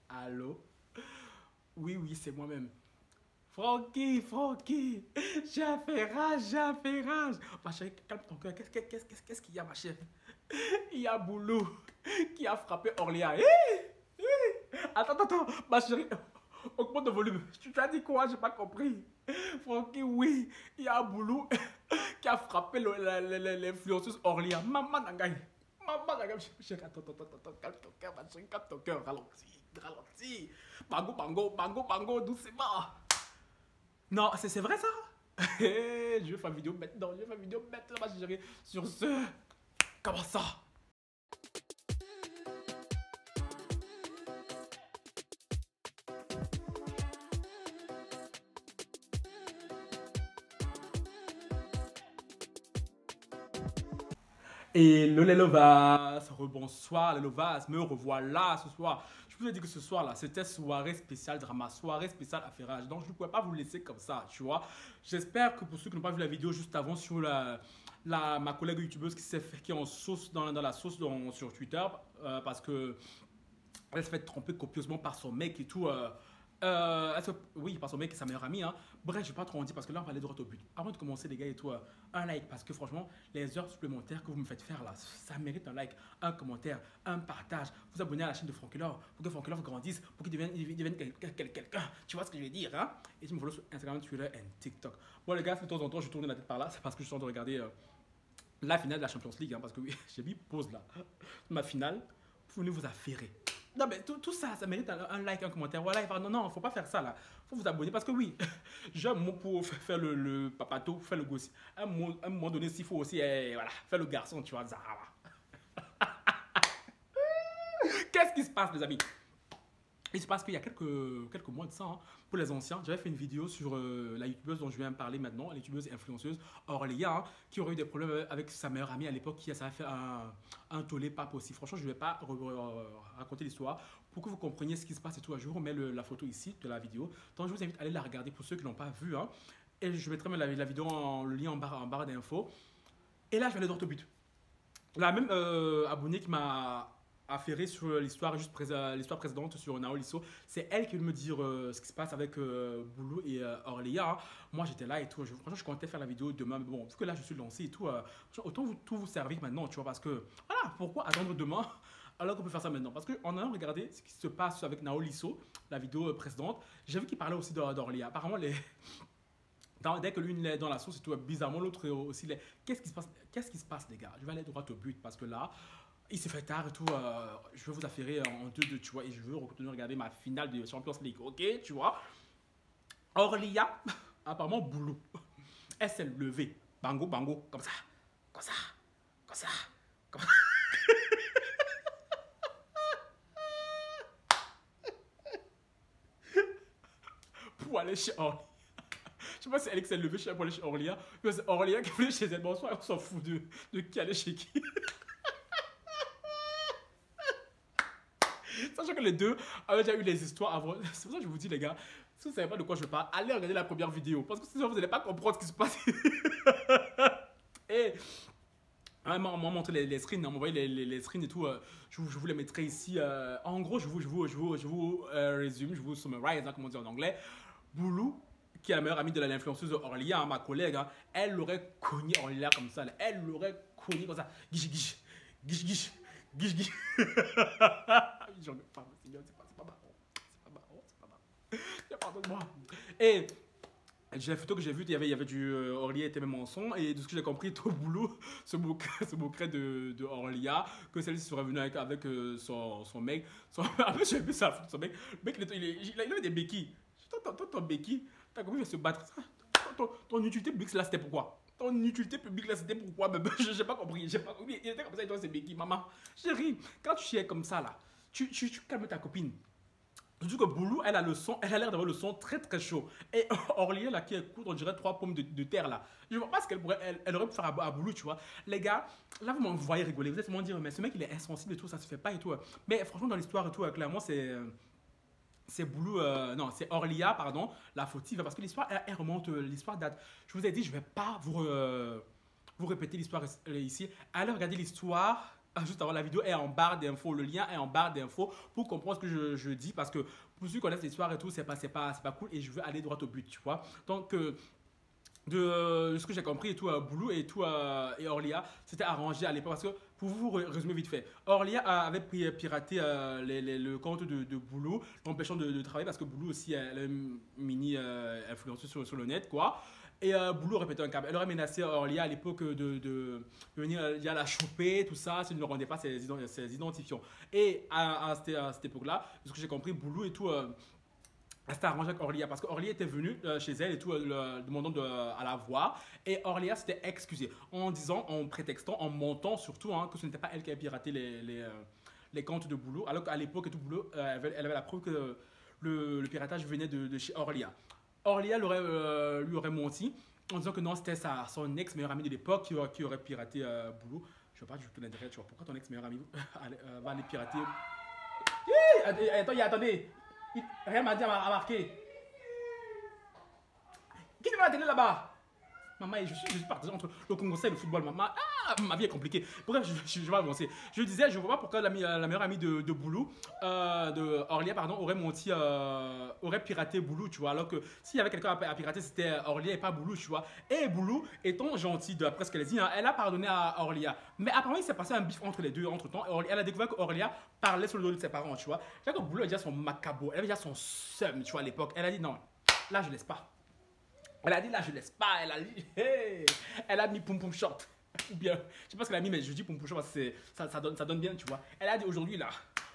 Allô? Oui, oui, c'est moi-même. Francky, j'ai fait rage. Ma chérie, calme ton cœur. Qu'est-ce qu'il y a, ma chérie? Il y a Boulou qui a frappé Orléans. Attends, ma chérie, augmente le volume. Tu as dit quoi? J'ai pas compris. Francky, oui, il y a Boulou qui a frappé l'influenceuse Orléans. Maman Nangaï. Maman Nangaï. Chérie, attends, calme ton cœur, ma chérie, calme ton cœur. Ralentis. Bango, doucement. Non, c'est vrai ça? Je vais faire vidéo maintenant, ma chérie. Sur ce, comment ça? Et le Lelovas, rebonsoir les Lovas, me revoilà ce soir. Je vous ai dit que ce soir là, c'était soirée spéciale drama, soirée spéciale affairage. Donc je ne pouvais pas vous laisser comme ça, tu vois. J'espère que pour ceux qui n'ont pas vu la vidéo juste avant sur ma collègue youtubeuse qui s'est fait qui est en sauce dans la sauce sur Twitter parce que elle se fait tromper copieusement par son mec et tout. Oui, par son mec et sa meilleure amie. Hein. Bref, je vais pas trop en dire parce que là, on va aller droit au but. Avant de commencer, les gars, et tout, un like parce que franchement, les heures supplémentaires que vous me faites faire là, ça mérite un like, un commentaire, un partage. Vous abonnez à la chaîne de Francky Love pour que Francky Love grandisse, pour qu'il devienne quelqu'un. Tu vois ce que je veux dire, hein? Et tu me follow sur Instagram, Twitter et TikTok. Bon, les gars, de temps en temps, je tourne la tête par là, c'est parce que je suis en train de regarder la finale de la Champions League. Hein, parce que oui, j'ai mis pause là. Ma finale, vous venez vous affairer. Non, mais tout ça, ça mérite un like, un commentaire. Voilà, non, faut pas faire ça là. Faut vous abonner parce que oui, j'ai un mot pour faire le papato, faire le gosse. Un moment donné, s'il faut aussi, voilà, faire le garçon, tu vois, Zara. Qu'est-ce qui se passe, les amis? Il se passe qu'il y a quelques mois de ça, hein, pour les anciens, j'avais fait une vidéo sur la youtubeuse dont je viens de parler maintenant, la youtubeuse et influenceuse Aurélia, hein, qui aurait eu des problèmes avec sa meilleure amie à l'époque, qui ça a fait un tollé pas possible. Franchement, je ne vais pas raconter l'histoire pour que vous compreniez ce qui se passe et tout. Je vous remets la photo ici de la vidéo. Donc, je vous invite à aller la regarder pour ceux qui ne l'ont pas vue. Hein, et je mettrai même la vidéo, le lien en barre d'infos. Et là, je vais aller droit au but. La même abonnée qui m'a affairé sur l'histoire précédente sur Nao Lisso, c'est elle qui veut me dire ce qui se passe avec Boulou et Orléans. Hein. Moi j'étais là et tout, franchement je comptais faire la vidéo demain, mais bon, parce que là je suis lancé et tout, autant tout vous servir maintenant, tu vois, parce que voilà, pourquoi attendre demain alors qu'on peut faire ça maintenant? Parce qu'en allant regarder ce qui se passe avec Nao Lisso, la vidéo précédente, j'ai vu qu'il parlait aussi d'Orléans. Apparemment dès que l'une est dans la sauce et tout, bizarrement l'autre aussi. Qu'est-ce qui se passe, les gars? Je vais aller droit au but parce que là, il s'est fait tard et tout. Je vais vous affairer en 2-2, tu vois. Et je veux continuer à regarder ma finale de Champions League, ok, tu vois. Orléans, apparemment, Boulou. Elle s'est levée. Bango, comme ça. Comme ça. Comme ça. Comme ça. Pour aller chez Orléans. Je sais pas si elle s'est levée pour aller chez Orléans. Mais c'est Orléans qui voulait chez elle. Bon, soit on s'en fout de qui allait chez qui. Sachant que les deux avaient déjà eu les histoires avant. C'est pour ça que je vous dis, les gars, si vous ne savez pas de quoi je parle, allez regarder la première vidéo. Parce que sinon, vous n'allez pas comprendre ce qui se passe. Et on m'a montré les screens, on m'a envoyé les screens et tout. Je vous les mettrai ici. En gros, je vous résume, je vous summarize, hein, comme on dit en anglais. Boulou, qui est la meilleure amie de l'influenceuse Orléans, ma collègue, hein, elle l'aurait cogné Orléans comme ça. Elle l'aurait cogné comme ça. Guiche. J'en ai pas, c'est pas marrant. Pardonne-moi. Et la photo que j'ai vue, il y avait du Orléans était même en son. Et de ce que j'ai compris, tout boulot se moquerait de Orléans, que celle-ci serait venue avec son mec. Après, j'ai vu ça, son mec. Le mec, il avait des béquilles. Ton béquille, t'as compris, il va se battre. Ton utilité publique, là, c'était pourquoi? Ton utilité publique, là, c'était pourquoi? J'ai pas compris. Il était comme ça, il doit se béquille. Maman, chérie, quand tu es comme ça, là, tu calmes ta copine. Surtout que Boulou, elle a l'air d'avoir le son très très chaud. Et Orléans, là, qui écoute, on dirait 3 pommes de terre, là. Je vois pas ce qu'elle pourrait, elle aurait pu faire à Boulou, tu vois. Les gars, là, vous m'en voyez rigoler. Vous êtes vraiment dire, mais ce mec, il est insensible et tout, ça se fait pas et tout. Mais franchement, dans l'histoire et tout, clairement, c'est Boulou, non, c'est Orléans, pardon, la fautive, parce que l'histoire, elle remonte, l'histoire date. Je vous ai dit, je vais pas vous répéter l'histoire ici. Allez regarder l'histoire Juste avant, la vidéo est en barre d'infos. Le lien est en barre d'infos pour comprendre ce que je dis. Parce que pour ceux qui connaissent l'histoire et tout, c'est pas cool. Et je veux aller droit au but, tu vois. Donc, de ce que j'ai compris et tout, Boulou et tout, et Orlia, c'était arrangé à l'époque. Parce que, pour vous résumer vite fait, Orlia avait piraté le compte de Boulou, l'empêchant de travailler parce que Boulou aussi, elle est une mini influenceuse sur le net, quoi. Et Boulou aurait pété un câble. Elle aurait menacé Orlia à l'époque de venir la choper, tout ça, si elle ne rendait pas ses identifiants. Et à cette époque-là, de ce que j'ai compris, Boulou et tout. Elle s'était arrangée avec Orlia parce qu'Orlia était venue chez elle et tout, demandant à la voir. Et Orlia s'était excusée en disant, en prétextant, en montant surtout, hein, que ce n'était pas elle qui avait piraté les comptes de Boulot. Alors qu'à l'époque, tout Boulot, elle avait la preuve que le piratage venait de chez Orlia. Orlia lui aurait menti en disant que non, c'était son ex-meilleur ami de l'époque qui aurait piraté Boulot. Je ne vois pas du tout l'intérêt, tu vois. Pourquoi ton ex-meilleur ami va aller pirater. Attendez. Rien m'a dit à marquer. Qui est devant la télé là-bas? Maman, je suis partagé entre le Congo et le football. Maman, ma vie est compliquée. Bref, je vais avancer. Je disais, je ne vois pas pourquoi la meilleure amie de Boulou, de Orlia, pardon, aurait menti, aurait piraté Boulou, tu vois. Alors que s'il y avait quelqu'un à pirater, c'était Orlia et pas Boulou, tu vois. Et Boulou, étant gentil, d'après ce qu'elle dit, hein, elle a pardonné à Orlia. Mais apparemment, il s'est passé un bif entre les deux, entre temps. Elle a découvert qu'Orlia parlait sur le dos de ses parents, tu vois. C'est que Boulou a déjà son macabo, elle avait déjà son seum, tu vois, à l'époque. Elle a dit non, là, je laisse pas. Elle a dit là, je laisse pas. Elle a dit, hey, elle a mis Poum Poum Short. Ou bien, je sais pas ce qu'elle a mis, mais je dis Poum Poum Short parce que ça donne bien, tu vois. Elle a dit aujourd'hui là,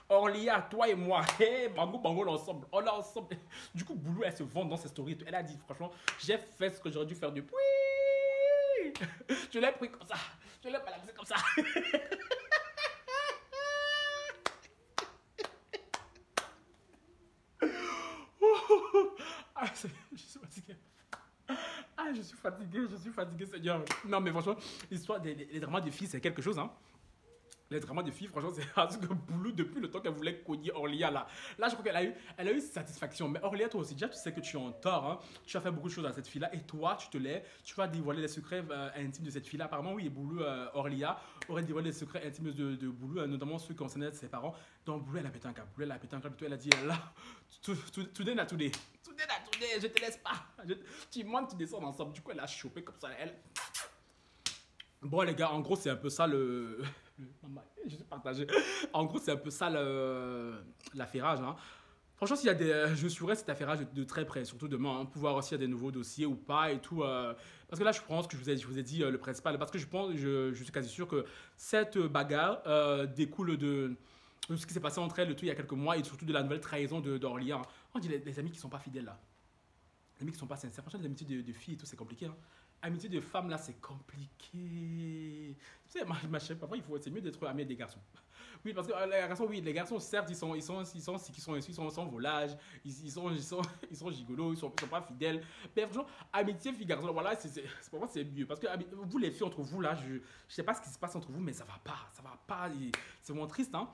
Orlia, toi et moi, hey, bango, bango, ensemble. On est ensemble. Du coup, Boulou, elle se vend dans ses stories. Elle a dit, franchement, j'ai fait ce que j'aurais dû faire depuis. Je l'ai pris comme ça. Je l'ai balancé comme ça. Je suis fatigué. Je suis fatigué, Seigneur. Non, mais franchement, l'histoire des dramas de filles, c'est quelque chose, hein. Les dramas de filles, franchement, c'est parce que Boulou, depuis le temps qu'elle voulait cogner Orlia, là, je crois qu'elle a eu satisfaction. Mais Orlia, toi aussi, déjà, tu sais que tu es en tort, hein. Tu as fait beaucoup de choses à cette fille-là. Et toi, tu vas dévoiler les secrets intimes de cette fille-là. Apparemment, oui, Boulou, Orlia, aurait dévoilé les secrets intimes de Boulou, notamment ceux qui concernaient ses parents. Donc, Boulou, elle a pété un câble. Boulou, elle a pété un câble. Elle a dit, là, today not today. Today not today, je te laisse pas. Tu montes, tu descends ensemble. Du coup, elle a chopé comme ça. Bon, les gars, en gros, c'est un peu ça je suis partagé. En gros, c'est un peu ça l'affairage, hein. Franchement, s'il y a je suivrai cet affairage de très près, surtout demain, hein, pour voir s'il y a des nouveaux dossiers ou pas et tout. Parce que là, je pense que je vous ai dit le principal. Parce que je suis quasi sûr que cette bagarre découle de ce qui s'est passé entre elles il y a quelques mois et surtout de la nouvelle trahison d'Orlia, hein. On dit les amis qui sont pas fidèles là. Les amis qui sont pas sincères. Franchement, les amitiés de filles et tout, c'est compliqué, hein. Amitié de femmes, là, c'est compliqué. Tu sais, ma chère, parfois, c'est mieux d'être ami avec des garçons. Oui, parce que les garçons, certes, ils sont volages, ils sont gigolos, ils sont pas fidèles. Mais franchement, amitié fille-garçon, voilà, pour moi, c'est mieux. Parce que vous, les filles, entre vous, là, je sais pas ce qui se passe entre vous, mais ça va pas. C'est vraiment triste, hein.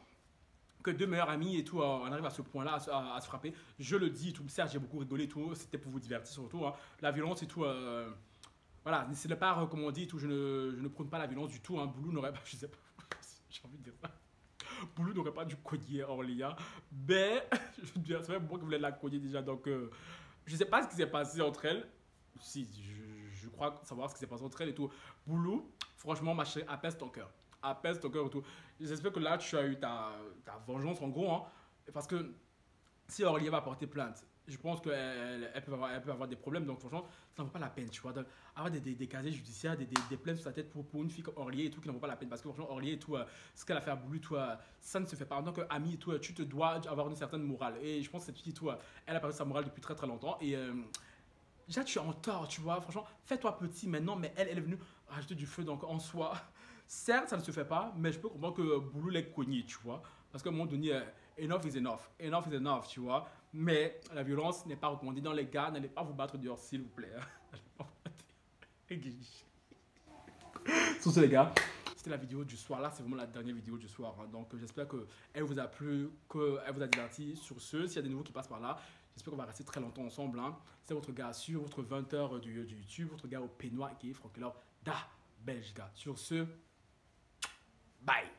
Que deux meilleurs amis et tout, on arrive à ce point-là à se frapper. Je le dis, tout, certes, j'ai beaucoup rigolé et tout, c'était pour vous divertir surtout, hein. La violence et tout. Voilà, c'est le part, comme on dit, tout, je ne prône pas la violence du tout, hein. Boulou n'aurait pas, je sais pas, j'ai envie de dire ça. Boulou n'aurait pas dû cogner Orlia, mais c'est vrai moi que vous voulez la cogner déjà, donc je sais pas ce qui s'est passé entre elles. Si, je crois savoir ce qui s'est passé entre elles et tout. Boulou, franchement, ma chérie, apaise ton cœur. Apaise ton cœur et tout. J'espère que là, tu as eu ta vengeance en gros, hein, parce que si Orlia va porter plainte, je pense qu'elle peut avoir des problèmes. Donc, franchement, ça n'en vaut pas la peine, tu vois. Avoir des casiers judiciaires, des plaintes sur sa tête pour une fille comme Orlier et tout, qui n'en vaut pas la peine. Parce que, franchement, Orlier et tout, ce qu'elle a fait à Boulou, ça ne se fait pas. En tant qu'ami et tout, tu te dois avoir une certaine morale. Et je pense que cette fille, tout, elle a perdu sa morale depuis très très longtemps. Et déjà, tu es en tort, tu vois. Franchement, fais-toi petit maintenant. Mais elle est venue rajouter du feu. Donc, en soi, certes, ça ne se fait pas. Mais je peux comprendre que Boulou l'ait cogné, tu vois. Parce qu'à un moment donné, enough is enough. Enough is enough, tu vois. Mais la violence n'est pas recommandée dans les gars. N'allez pas vous battre dehors, s'il vous plaît. Sur ce, les gars, c'était la vidéo du soir. Là, c'est vraiment la dernière vidéo du soir, hein. Donc, j'espère qu'elle vous a plu, qu'elle vous a diverti. Sur ce, s'il y a des nouveaux qui passent par là, j'espère qu'on va rester très longtemps ensemble, hein. C'est votre gars sur votre 20h du YouTube, votre gars au peignoir qui est Franck Laure da Belgica. Sur ce, bye.